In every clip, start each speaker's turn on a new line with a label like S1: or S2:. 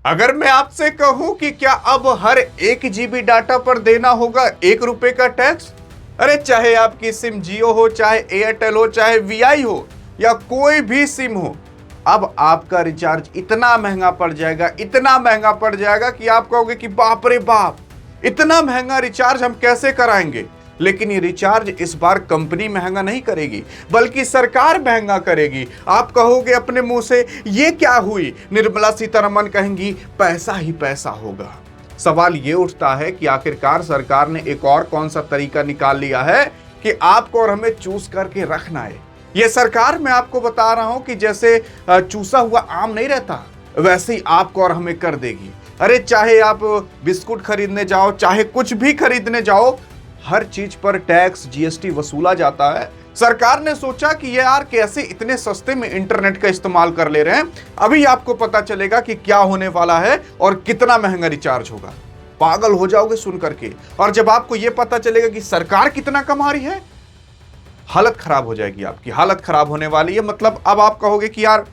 S1: अगर मैं आपसे कहूं कि क्या अब हर 1 GB डाटा पर देना होगा 1 रुपए का टैक्स? अरे चाहे आपकी सिम जियो हो, चाहे एयरटेल हो, चाहे वीआई हो, या कोई भी सिम हो, अब आपका रिचार्ज इतना महंगा पड़ जाएगा, इतना महंगा पड़ जाएगा कि आप कहोगे कि बाप रे बाप, इतना महंगा रिचार्ज हम कैसे कराएंगे। लेकिन ये रिचार्ज इस बार कंपनी महंगा नहीं करेगी, बल्कि सरकार महंगा करेगी। आप कहोगे अपने मुंह से ये क्या हुई, निर्मला सीतारमण कहेंगी पैसा ही पैसा होगा। सवाल ये उठता है कि आखिरकार सरकार ने एक और कौन सा तरीका निकाल लिया है कि आपको और हमें चूस करके रखना है। ये सरकार, मैं आपको बता रहा हूं कि जैसे चूसा हुआ आम नहीं रहता, वैसे ही आपको और हमें कर देगी। अरे चाहे आप बिस्कुट खरीदने जाओ, चाहे कुछ भी खरीदने जाओ, हर चीज पर टैक्स जीएसटी वसूला जाता है। सरकार ने सोचा कि ये यार कैसे इतने सस्ते में इंटरनेट का इस्तेमाल कर ले रहे हैं, अभी आपको पता चलेगा कि क्या होने वाला है और कितना महंगा रिचार्ज होगा। पागल हो जाओगे सुन करके। और जब आपको यह पता चलेगा कि सरकार कितना कमा रही है, हालत खराब हो जाएगी, आपकी हालत खराब होने वाली है। मतलब अब आप कहोगे कि यार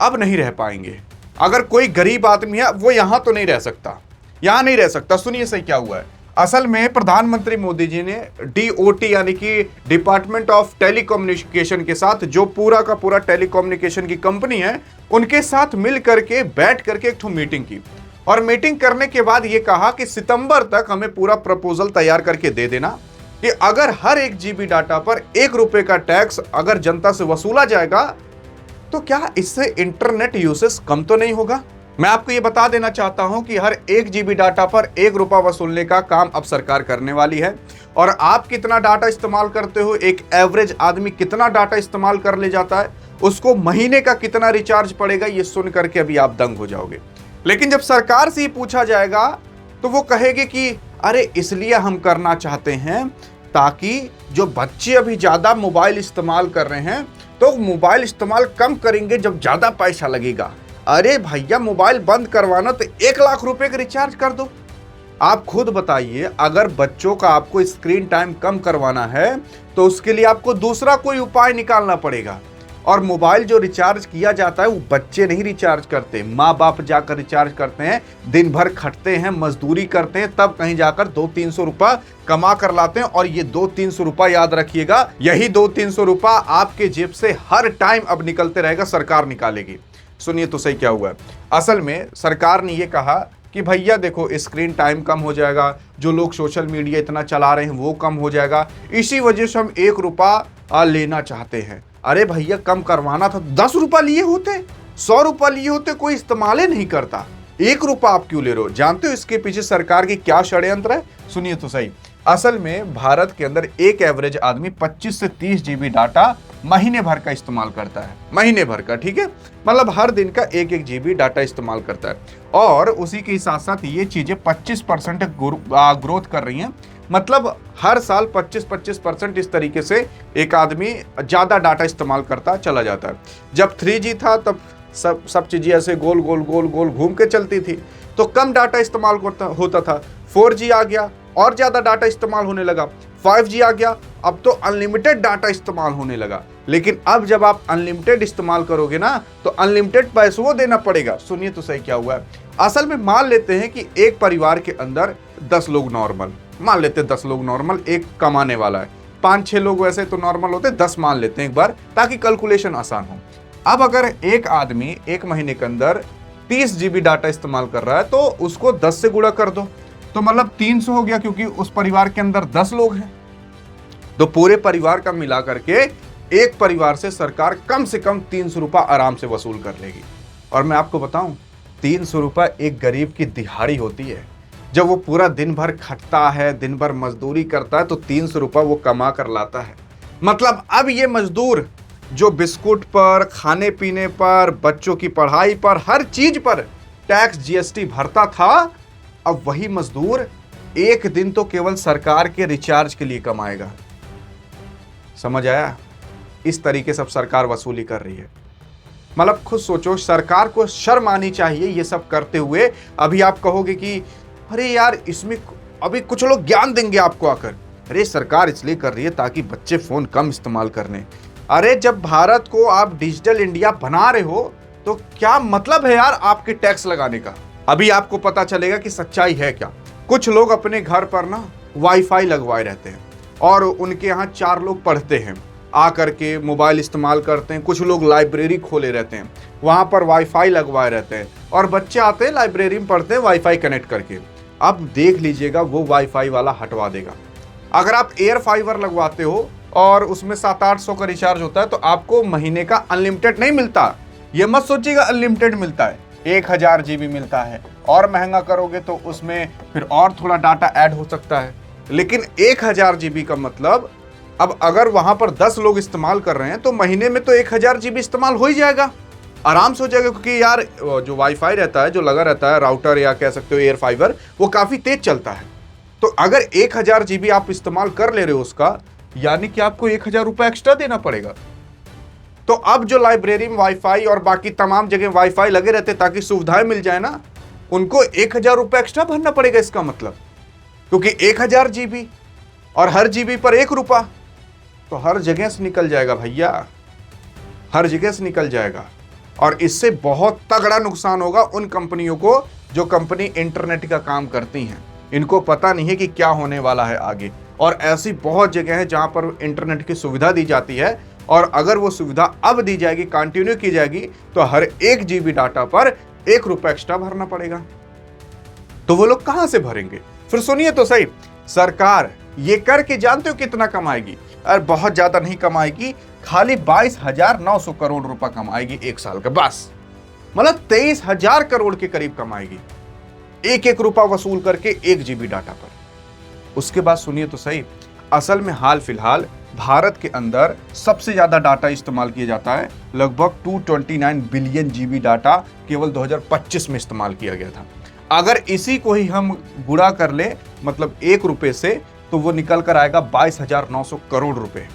S1: अब नहीं रह पाएंगे। अगर कोई गरीब आदमी है वो यहां तो नहीं रह सकता, यहां नहीं रह सकता। सुनिए सही क्या हुआ है। असल में प्रधानमंत्री मोदी जी ने डीओटी यानी कि डिपार्टमेंट ऑफ टेलीकम्युनिकेशन के साथ, जो पूरा का पूरा टेलीकम्युनिकेशन की कंपनी है, उनके साथ मिल करके बैठ करके एक मीटिंग की। और मीटिंग करने के बाद ये कहा कि सितंबर तक हमें पूरा प्रपोजल तैयार करके दे देना कि अगर हर 1 GB डाटा पर 1 रुपए का टैक्स अगर जनता से वसूला जाएगा तो क्या इससे इंटरनेट यूसेज कम तो नहीं होगा। मैं आपको यह बता देना चाहता हूं कि हर 1 GB डाटा पर 1 रुपया वसूलने का काम अब सरकार करने वाली है। और आप कितना डाटा इस्तेमाल करते हो, एक एवरेज आदमी कितना डाटा इस्तेमाल कर ले जाता है, उसको महीने का कितना रिचार्ज पड़ेगा, ये सुन करके अभी आप दंग हो जाओगे। लेकिन जब सरकार से ही पूछा जाएगा तो वो कहेगी कि अरे इसलिए हम करना चाहते हैं ताकि जो बच्चे अभी ज्यादा मोबाइल इस्तेमाल कर रहे हैं तो मोबाइल इस्तेमाल कम करेंगे जब ज्यादा पैसा लगेगा। अरे भैया, मोबाइल बंद करवाना तो 1 लाख रुपए का रिचार्ज कर दो। आप खुद बताइए, अगर बच्चों का आपको स्क्रीन टाइम कम करवाना है तो उसके लिए आपको दूसरा कोई उपाय निकालना पड़ेगा। और मोबाइल जो रिचार्ज किया जाता है वो बच्चे नहीं रिचार्ज करते, माँ बाप जाकर रिचार्ज करते हैं, दिन भर खटते हैं, मजदूरी करते हैं, तब कहीं जाकर 200-300 रुपया कमा कर लाते हैं। और ये 200-300 रुपया याद रखिएगा, यही 200-300 रुपया आपके जेब से हर टाइम अब निकलते रहेगा, सरकार निकालेगी। सुनिए तो सही क्या हुआ है। असल में सरकार ने यह कहा कि भैया देखो, स्क्रीन टाइम कम हो जाएगा, जो लोग सोशल मीडिया इतना चला रहे हैं वो कम हो जाएगा, इसी वजह से हम 1 रुपया लेना चाहते हैं। अरे भैया, कम करवाना था 10 रुपया लिए होते, 100 रुपया लिए होते, कोई इस्तेमाल ही नहीं करता। 1 रुपया आप क्यों ले रहे हो? जानते हो इसके पीछे सरकार की क्या षड्यंत्र है? सुनिए तो सही। असल में भारत के अंदर एक एवरेज आदमी 25 से 30 GB डाटा महीने भर का इस्तेमाल करता है, महीने भर का, ठीक है, मतलब हर दिन का 1-1 GB डाटा इस्तेमाल करता है। और उसी के साथ साथ ये चीजें 25% ग्रोथ कर रही हैं। मतलब हर साल 25% इस तरीके से एक आदमी ज्यादा डाटा इस्तेमाल करता चला जाता है। जब 3G था तब सब चीजें ऐसे गोल गोल गोल गोल घूम के चलती थी, तो कम डाटा इस्तेमाल होता था। 4G आ गया और ज्यादा डाटा इस्तेमाल होने लगा, 5G आ गया, अब तो अनलिमिटेड डाटा इस्तेमाल होने लगा। लेकिन अब जब आप अनलिमिटेड इस्तेमाल करोगे ना तो अनलिमिटेड पैसे वो देना पड़ेगा। सुनिए तो सही क्या हुआ है। असल में मान लेते हैं कि एक परिवार के अंदर 10 लोग नॉर्मल, मान लेते हैं 10 लोग नॉर्मल, एक कमाने वाला है, 5-6 लोग वैसे तो नॉर्मल होते, 10 मान लेते हैं एक बार ताकि कैलकुलेशन आसान हो। अब अगर एक आदमी एक महीने के अंदर 30 GB डाटा इस्तेमाल कर रहा है तो उसको 10 से गुणा कर दो, तो मतलब 300 हो गया, क्योंकि उस परिवार के अंदर 10 लोग हैं। तो पूरे परिवार का मिला करके एक परिवार से सरकार कम से कम 300 रुपया आराम से वसूल कर लेगी। और मैं आपको बताऊं, 300 रुपया एक गरीब की दिहाड़ी होती है। जब वो पूरा दिन भर खटता है, दिन भर मजदूरी करता है, तो 300 रुपया वो कमा कर लाता है। मतलब अब ये मजदूर जो बिस्कुट पर, खाने पीने पर, बच्चों की पढ़ाई पर, हर चीज पर टैक्स जीएसटी भरता था, अब वही मजदूर एक दिन तो केवल सरकार के रिचार्ज के लिए कमाएगा। समझ आया? इस तरीके से अब सरकार वसूली कर रही है। मतलब खुद सोचो, सरकार को शर्म आनी चाहिए ये सब करते हुए। अभी आप कहोगे कि अरे यार, इसमें अभी कुछ लोग ज्ञान देंगे आपको आकर, अरे सरकार इसलिए कर रही है ताकि बच्चे फोन कम इस्तेमाल करने। अरे जब भारत को आप डिजिटल इंडिया बना रहे हो तो क्या मतलब है यार आपके टैक्स लगाने का? अभी आपको पता चलेगा कि सच्चाई है क्या। कुछ लोग अपने घर पर ना वाईफाई लगवाए रहते हैं और उनके यहाँ 4 लोग पढ़ते हैं, आकर के मोबाइल इस्तेमाल करते हैं। कुछ लोग लाइब्रेरी खोले रहते हैं, वहां पर वाईफाई लगवाए रहते हैं और बच्चे आते हैं लाइब्रेरी में पढ़ते हैं वाईफाई कनेक्ट करके। अब देख लीजिएगा वो वाईफाई वाला हटवा देगा। अगर आप एयर फाइबर लगवाते हो और उसमें 700-800 का रिचार्ज होता है तो आपको महीने का अनलिमिटेड नहीं मिलता। ये मत सोचिएगा अनलिमिटेड मिलता है, 1000 GB मिलता है। और महंगा करोगे तो उसमें फिर और थोड़ा डाटा ऐड हो सकता है। लेकिन 1000 GB का मतलब, अब अगर वहां पर 10 लोग इस्तेमाल कर रहे हैं तो महीने में तो 1000 GB इस्तेमाल हो ही जाएगा, आराम से हो जाएगा। क्योंकि यार जो वाईफाई रहता है, जो लगा रहता है राउटर या कह सकते हो एयर फाइबर, वो काफी तेज चलता है। तो अगर 1000 GB आप इस्तेमाल कर ले रहे हो उसका, यानी कि आपको 1000 रुपये एक्स्ट्रा देना पड़ेगा। तो अब जो लाइब्रेरी में वाईफाई और बाकी तमाम जगह वाईफाई लगे रहते ताकि सुविधाएं मिल जाए ना, उनको 1000 रुपये एक्स्ट्रा भरना पड़ेगा इसका मतलब। क्योंकि 1000 GB और हर GB पर 1 रुपया, तो हर जगह से निकल जाएगा भैया, हर जगह से निकल जाएगा। और इससे बहुत तगड़ा नुकसान होगा उन कंपनियों को जो कंपनी इंटरनेट का काम करती हैं। इनको पता नहीं है कि क्या होने वाला है आगे। और ऐसी बहुत जगह है जहां पर इंटरनेट की सुविधा दी जाती है, और अगर वो सुविधा अब दी जाएगी, कंटिन्यू की जाएगी, तो हर 1 GB डाटा पर 1 रुपया एक्स्ट्रा भरना पड़ेगा। तो वो लोग कहां से भरेंगे? फिर सुनिए तो सही, सरकार ये करके जानते हो कितना कमाएगी? और बहुत ज्यादा नहीं कमाएगी, खाली 22,900 करोड़ रुपया कमाएगी 1 साल का, बस। मतलब 23,000 करोड़ के करीब कमाएगी, 1-1 रुपया वसूल करके 1 GB डाटा पर। उसके बाद सुनिए तो सही, असल में हाल फिलहाल भारत के अंदर सबसे ज्यादा डाटा इस्तेमाल किया जाता है। लगभग 229 बिलियन GB डाटा केवल 2025 में इस्तेमाल किया गया था। अगर इसी को ही हम गुणा कर ले, मतलब 1 रुपए से, तो वो निकल कर आएगा 22,900 करोड़ रुपए।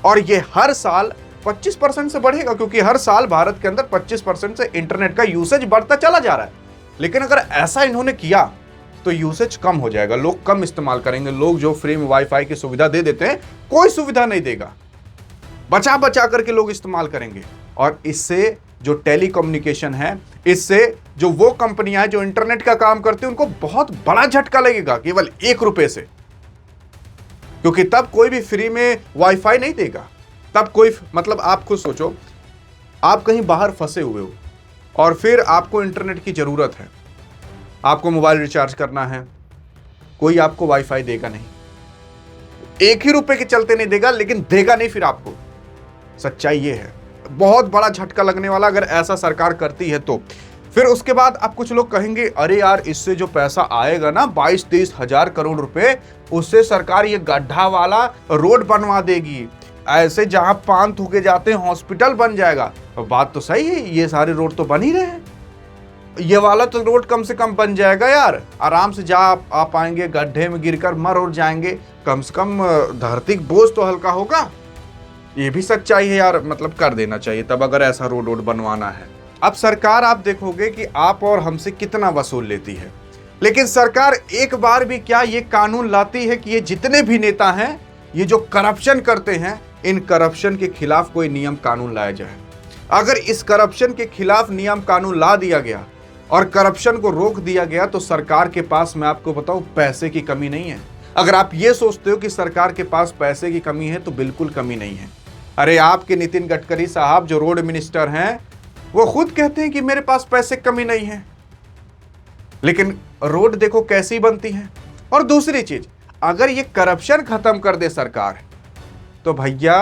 S1: और ये हर साल 25% से बढ़ेगा, क्योंकि हर साल भारत के अंदर 25% से इंटरनेट का यूसेज बढ़ता चला जा रहा है। लेकिन अगर ऐसा इन्होंने किया तो यूसेज कम हो जाएगा, लोग कम इस्तेमाल करेंगे। लोग जो फ्री में वाईफाई की सुविधा दे देते हैं, कोई सुविधा नहीं देगा, बचा बचा करके लोग इस्तेमाल करेंगे। और इससे जो टेलीकम्युनिकेशन है, इससे जो वो कंपनियां हैं जो इंटरनेट का काम करती हैं, उनको बहुत बड़ा झटका लगेगा केवल 1 रुपए से। क्योंकि तब कोई भी फ्री में वाईफाई नहीं देगा। तब कोई, मतलब आप खुद सोचो, आप कहीं बाहर फंसे हुए हो और फिर आपको इंटरनेट की जरूरत है, आपको मोबाइल रिचार्ज करना है, कोई आपको वाईफाई देगा नहीं, 1 ही रुपए के चलते नहीं देगा, लेकिन देगा नहीं फिर आपको। सच्चाई ये है, बहुत बड़ा झटका लगने वाला अगर ऐसा सरकार करती है तो। फिर उसके बाद आप कुछ लोग कहेंगे, अरे यार इससे जो पैसा आएगा ना 22-23 हजार करोड़ रुपए, उससे सरकार ये गड्ढा वाला रोड बनवा देगी, ऐसे जहां पान थूके जाते हैं हॉस्पिटल बन जाएगा। तो बात तो सही है, ये सारे रोड तो बन ही रहे हैं, ये वाला तो रोड कम से कम बन जाएगा यार, आराम से जा आप आएंगे, गड्ढे में गिरकर मर और जाएंगे, कम से कम धरती बोझ तो हल्का होगा। ये भी सच्चाई है यार, मतलब कर देना चाहिए तब, अगर ऐसा रोड बनवाना है। अब सरकार आप देखोगे कि आप और हमसे कितना वसूल लेती है, लेकिन सरकार एक बार भी क्या ये कानून लाती है कि ये जितने भी नेता हैं, ये जो करप्शन करते हैं, इन करप्शन के खिलाफ कोई नियम कानून लाया जाए। अगर इस करप्शन के खिलाफ नियम कानून ला दिया गया और करप्शन को रोक दिया गया, तो सरकार के पास, मैं आपको बताऊं, पैसे की कमी नहीं है। अगर आप ये सोचते हो कि सरकार के पास पैसे की कमी है, तो बिल्कुल कमी नहीं है। अरे आपके नितिन गडकरी साहब जो रोड मिनिस्टर हैं, वो खुद कहते हैं कि मेरे पास पैसे की कमी नहीं है, लेकिन रोड देखो कैसी बनती है। और दूसरी चीज, अगर ये करप्शन खत्म कर दे सरकार, तो भैया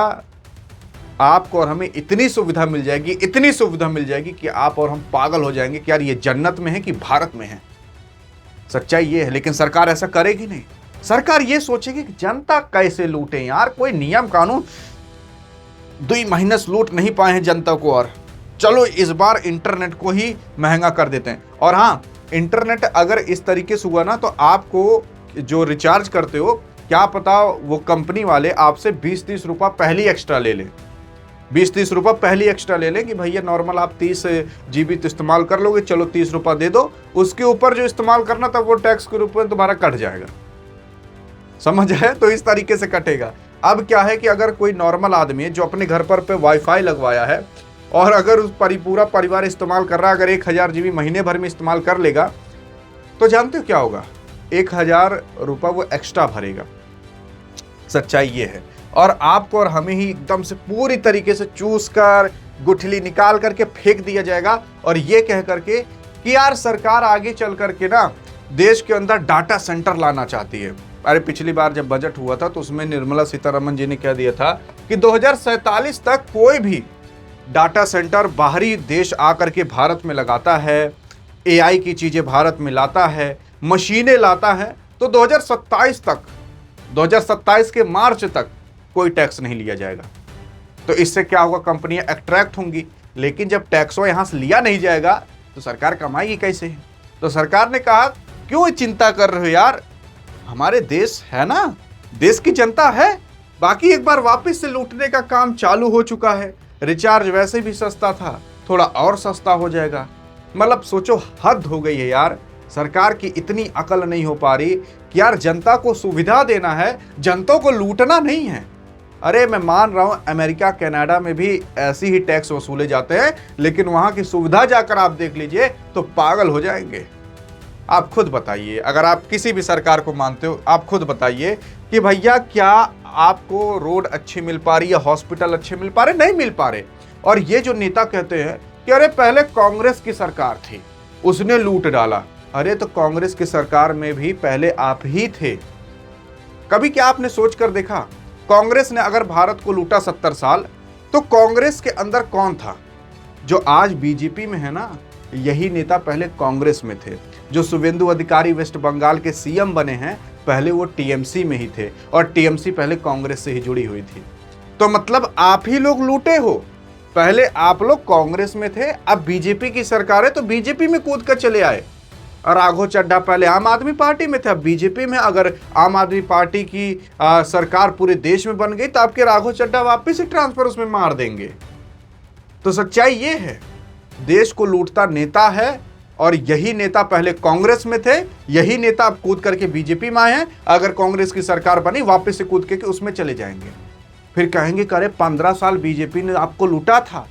S1: आपको और हमें इतनी सुविधा मिल जाएगी, इतनी सुविधा मिल जाएगी कि आप और हम पागल हो जाएंगे कि यार ये जन्नत में है कि भारत में है। सच्चाई ये है, लेकिन सरकार ऐसा करेगी नहीं। सरकार ये सोचेगी कि जनता कैसे लूटे यार, कोई नियम कानून 2 महीने से लूट नहीं पाए हैं जनता को, और चलो इस बार इंटरनेट को ही महंगा कर देते हैं। और हाँ, इंटरनेट अगर इस तरीके से हुआ ना, तो आपको जो रिचार्ज करते हो, क्या पता वो कंपनी वाले आपसे 20-30 रुपया पहले एक्स्ट्रा ले लें, 20-30 रुपया पहले एक्स्ट्रा ले लें कि भैया नॉर्मल आप 30 GB तो इस्तेमाल कर लोगे, चलो 30 रुपया दे दो, उसके ऊपर जो इस्तेमाल करना था वो टैक्स के रूप में तुम्हारा कट जाएगा। समझ है? तो इस तरीके से कटेगा। अब क्या है कि अगर कोई नॉर्मल आदमी है जो अपने घर पर पे वाईफाई लगवाया है, और अगर उस पूरा परिवार इस्तेमाल कर रहा है, अगर 1000 जीबी महीने भर में इस्तेमाल कर लेगा तो जानते हो क्या होगा? 1000 रुपये वो एक्स्ट्रा भरेगा। सच्चाई ये है। और आपको और हमें ही एकदम से पूरी तरीके से चूस कर गुठली निकाल करके फेंक दिया जाएगा, और ये कह करके कि यार सरकार आगे चल करके ना देश के अंदर डाटा सेंटर लाना चाहती है। अरे पिछली बार जब बजट हुआ था तो उसमें निर्मला सीतारमण जी ने कह दिया था कि 2047 तक कोई भी डाटा सेंटर बाहरी देश आकर के भारत में लगाता है, एआई की चीजें भारत में लाता है, मशीनें लाता है, तो 2027 के मार्च तक कोई टैक्स नहीं लिया जाएगा। तो इससे क्या होगा? कंपनियां अट्रैक्ट होंगी। लेकिन जब टैक्स यहां से लिया नहीं जाएगा तो सरकार कमाएगी कैसे? तो सरकार ने कहा क्यों चिंता कर रहे हो यार, हमारे देश है ना, देश की जनता है, बाकी एक बार वापस से लूटने का काम चालू हो चुका है। रिचार्ज वैसे भी सस्ता था, थोड़ा और सस्ता हो जाएगा। मतलब सोचो, हद हो गई है यार। सरकार की इतनी अकल नहीं हो पा रही कि यार जनता को सुविधा देना है, जनता को लूटना नहीं है। अरे मैं मान रहा हूं अमेरिका कनाडा में भी ऐसी ही टैक्स वसूले जाते हैं, लेकिन वहां की सुविधा जाकर आप देख लीजिए तो पागल हो जाएंगे। आप खुद बताइए, अगर आप किसी भी सरकार को मानते हो, आप खुद बताइए कि भैया क्या आपको रोड अच्छी मिल पा रही है, हॉस्पिटल अच्छे मिल पा रहे? नहीं मिल पा रहे। और ये जो नेता कहते हैं कि अरे पहले कांग्रेस की सरकार थी, उसने लूट डाला। अरे तो कांग्रेस की सरकार में भी पहले आप ही थे। कभी क्या आपने सोच कर देखा, कांग्रेस ने अगर भारत को लूटा 70 साल, तो कांग्रेस के अंदर कौन था? जो आज बीजेपी में है ना, यही नेता पहले कांग्रेस में थे। जो शुभेंदु अधिकारी वेस्ट बंगाल के सीएम बने हैं, पहले वो टीएमसी में ही थे, और टीएमसी पहले कांग्रेस से ही जुड़ी हुई थी। तो मतलब आप ही लोग लूटे हो। पहले आप लोग कांग्रेस में थे, अब बीजेपी की सरकार है तो बीजेपी में कूद कर चले आए। और राघव चड्ढा पहले आम आदमी पार्टी में थे, अब बीजेपी में। अगर आम आदमी पार्टी की सरकार पूरे देश में बन गई तो आपके राघव चड्ढा वापस से ट्रांसफर उसमें मार देंगे। तो सच्चाई ये है, देश को लूटता नेता है, और यही नेता पहले कांग्रेस में थे, यही नेता अब कूद करके बीजेपी में आए हैं। अगर कांग्रेस की सरकार बनी, वापस से कूद के उसमें चले जाएंगे। फिर कहेंगे करे 15 साल बीजेपी ने आपको लूटा था,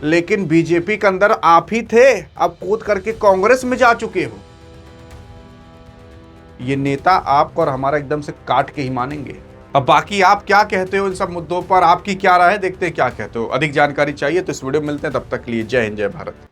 S1: लेकिन बीजेपी के अंदर आप ही थे, अब कूद करके कांग्रेस में जा चुके हो। ये नेता आपको और हमारा एकदम से काट के ही मानेंगे। अब बाकी आप क्या कहते हो इन सब मुद्दों पर, आपकी क्या राय है, देखते हैं क्या कहते हो। अधिक जानकारी चाहिए तो इस वीडियो में मिलते हैं, तब तक के लिए जय हिंद, जय भारत।